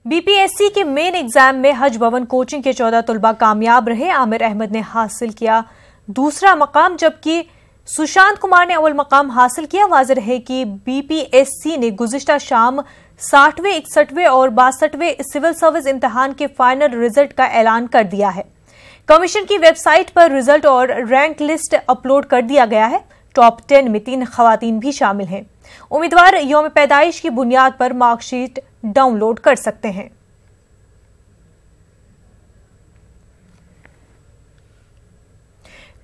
BPSC के main exam में Haj Bhavan coaching के 14 तलबा कामयाब रहे। आमिर अहमद ने हासिल किया दूसरा मकाम, जबकि सुशांत कुमार ने अव्वल मकाम हासिल किया। वाज़ेह है कि बीपीएससी ने गुज़िश्ता शाम 60वें, 61वें और 62वें सिविल सर्विस इम्तिहान के फाइनल रिजल्ट का ऐलान कर दिया है। कमीशन की वेबसाइट पर रिजल्ट और रैंक लिस्ट अपलोड कर दिया गया है। टॉप 10 में 3 खवातीन भी शामिल हैं। उम्मीदवार यौम पैदाइश की बुनियाद पर मार्कशीट डाउनलोड कर सकते हैं।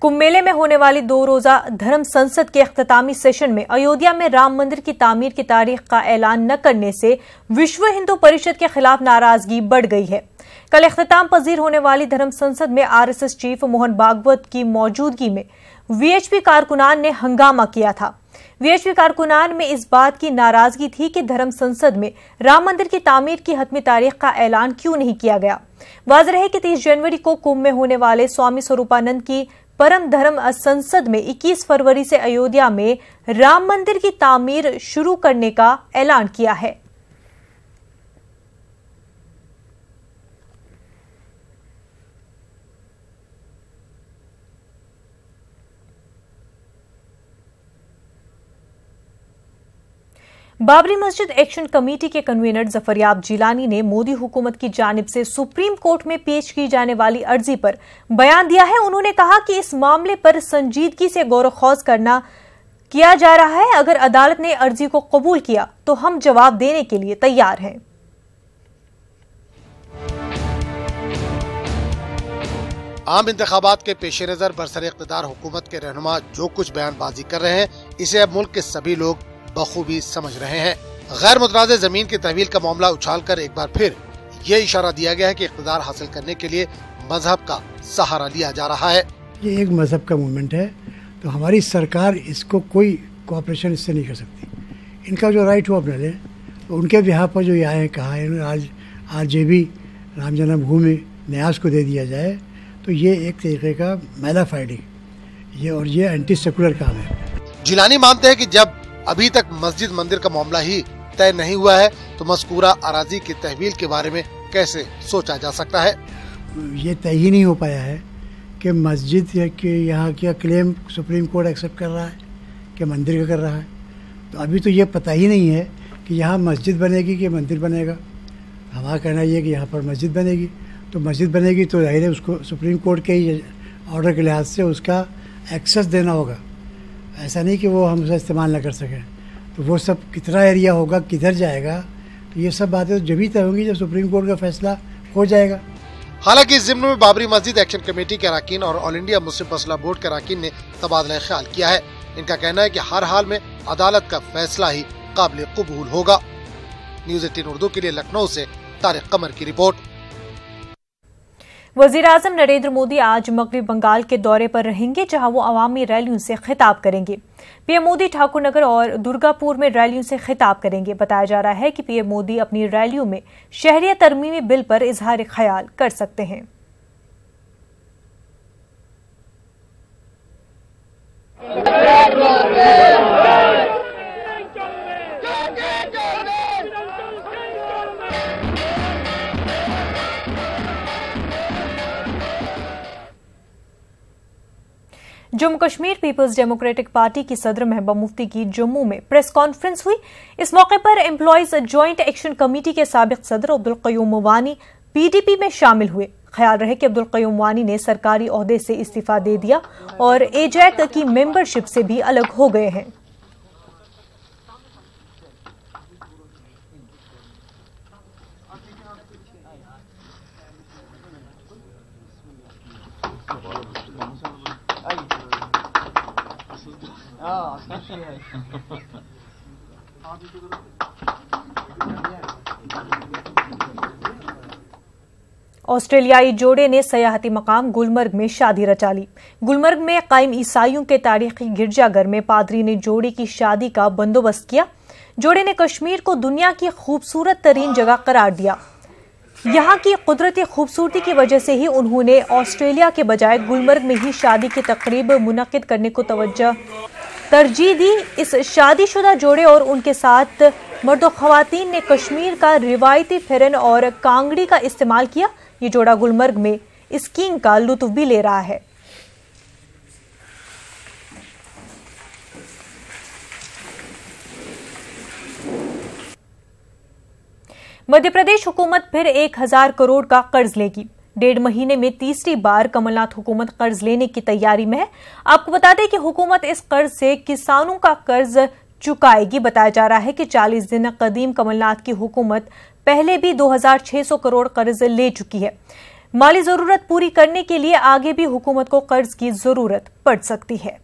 कुंभ मेले में होने वाली 2 रोजा धर्म संसद के इख्तितामी सेशन में अयोध्या में राम मंदिर की तामीर की तारीख का ऐलान न करने से विश्व हिंदू परिषद के खिलाफ नाराजगी बढ़ गई है। कल इख्तिताम पजीर होने वाली धर्म संसद में आरएसएस चीफ मोहन भागवत की मौजूदगी में वीएचपी कारकुनान ने हंगामा किया था। वीएचपी कारकुनान में इस बात की नाराजगी थी कि धर्म संसद में राम मंदिर की तामीर की हतमी तारीख का ऐलान क्यों नहीं किया गया। वाज़ेह है कि 30 जनवरी को कुंभ में होने वाले स्वामी स्वरूपानंद की परम धर्म संसद में 21 फरवरी से अयोध्या में राम मंदिर की तामीर शुरू करने का ऐलान किया है। बाबरी मस्जिद एक्शन कमेटी के कन्वीनर जफरयाब जिलानी ने मोदी हुकूमत की जानिब से सुप्रीम कोर्ट में पेश की जाने वाली अर्जी पर बयान दिया है। उन्होंने कहा कि इस मामले पर संजीदगी से गौर-व-खौज किया जा रहा है। अगर अदालत ने अर्जी को कबूल किया तो हम जवाब देने के लिए तैयार हैं। आम इंतखाबात के पेश नजर बरसर इख्तिदार हुकूमत के रहनुमा जो कुछ बयानबाजी कर रहे हैं, इसे अब मुल्क के सभी लोग बखूबी समझ रहे हैं। गैर मुतनाज़ जमीन की तहवील का मामला उछालकर एक बार फिर ये इशारा दिया गया है कि इख्तिदार हासिल करने के लिए मजहब का सहारा लिया जा रहा है। ये एक मजहब का मूवमेंट है, तो हमारी सरकार इसको कोई कोऑपरेशन इससे नहीं कर सकती। इनका जो राइट हो अपने ले, तो उनके बिहार पर जो यहाँ कहा है आज जे भी राम जन्मभूमि न्यास को दे दिया जाए, तो ये एक तरीके का मैला फाइडिंग और ये एंटी सेकुलर काम है। जिलानी मानते हैं कि जब अभी तक मस्जिद मंदिर का मामला ही तय नहीं हुआ है, तो मज़कूरा अराजी की तहवील के बारे में कैसे सोचा जा सकता है। ये तय ही नहीं हो पाया है कि मस्जिद के यहाँ का क्लेम सुप्रीम कोर्ट एक्सेप्ट कर रहा है कि मंदिर का कर रहा है। तो अभी तो ये पता ही नहीं है कि यहाँ मस्जिद बनेगी कि मंदिर बनेगा। हमारा कहना ये कि यहाँ पर मस्जिद बनेगी, तो मस्जिद बनेगी तो जाहिर है उसको सुप्रीम कोर्ट के ही ऑर्डर के लिहाज से उसका एक्सेस देना होगा। ऐसा नहीं कि वो हम उसे इस्तेमाल न कर सकें। तो वो सब कितना एरिया होगा, किधर जाएगा, तो ये सब बातें तो जब ही तय होंगी जब सुप्रीम कोर्ट का फैसला हो जाएगा। हालांकि इस ज़िम्न में बाबरी मस्जिद एक्शन कमेटी के अरकान और ऑल इंडिया मुस्लिम मसला बोर्ड के अरकान ने तबादला ख्याल किया है। इनका कहना है कि हर हाल में अदालत का फैसला ही काबिल कबूल होगा। न्यूज़ 18 उर्दू के लिए लखनऊ से तारिक कमर की रिपोर्ट। वज़ीर-ए-आज़म नरेंद्र मोदी आज मगरबी बंगाल के दौरे पर रहेंगे, जहां वो अवामी रैलियों से खिताब करेंगे। पीएम मोदी ठाकुरनगर और दुर्गापुर में रैलियों से खिताब करेंगे। बताया जा रहा है कि पीएम मोदी अपनी रैलियों में शहरिया तरमीमी बिल पर इजहार ख्याल कर सकते हैं। Jammu Kashmir peoples democratic party की सदर महबूबा मुफ्ती की जम्मू में प्रेस कॉन्फ्रेंस हुई। इस मौके पर एम्प्लॉयज जॉइंट एक्शन कमेटी के साबिक सदर अब्दुल क़य्यूम वानी पीडीपी में शामिल हुए। ख्याल रहे कि अब्दुल क़य्यूम वानी ने सरकारी ओहदे से इस्तीफा दे दिया और एजैक की मेंबरशिप से भी अलग हो गए हैं। ऑस्ट्रेलियाई जोड़े ने सयाहती मकाम गुलमर्ग में शादी रचा ली। गुलमर्ग में कायम ईसाइयों के तारीखी गिरजाघर में पादरी ने जोड़े की शादी का बंदोबस्त किया। जोड़े ने कश्मीर को दुनिया की खूबसूरत तरीन जगह करार दिया। यहाँ की कुदरती खूबसूरती की वजह से ही उन्होंने ऑस्ट्रेलिया के बजाय गुलमर्ग में ही शादी की तकरीब मुनक्किद करने को तरजीह दी। इस शादीशुदा जोड़े और उनके साथ मर्द ख्वातीन ने कश्मीर का रिवायती फेरन और कांगड़ी का इस्तेमाल किया। ये जोड़ा गुलमर्ग में स्कीइंग का लुत्फ भी ले रहा है। मध्य प्रदेश हुकूमत फिर 1000 करोड़ का कर्ज लेगी। 1.5 महीने में तीसरी बार कमलनाथ हुकूमत कर्ज लेने की तैयारी में है। आपको बता दें कि हुकूमत इस कर्ज से किसानों का कर्ज चुकाएगी। बताया जा रहा है कि 40 दिन कदीम कमलनाथ की हुकूमत पहले भी 2600 करोड़ कर्ज ले चुकी है। माली जरूरत पूरी करने के लिए आगे भी हुकूमत को कर्ज की जरूरत पड़ सकती है।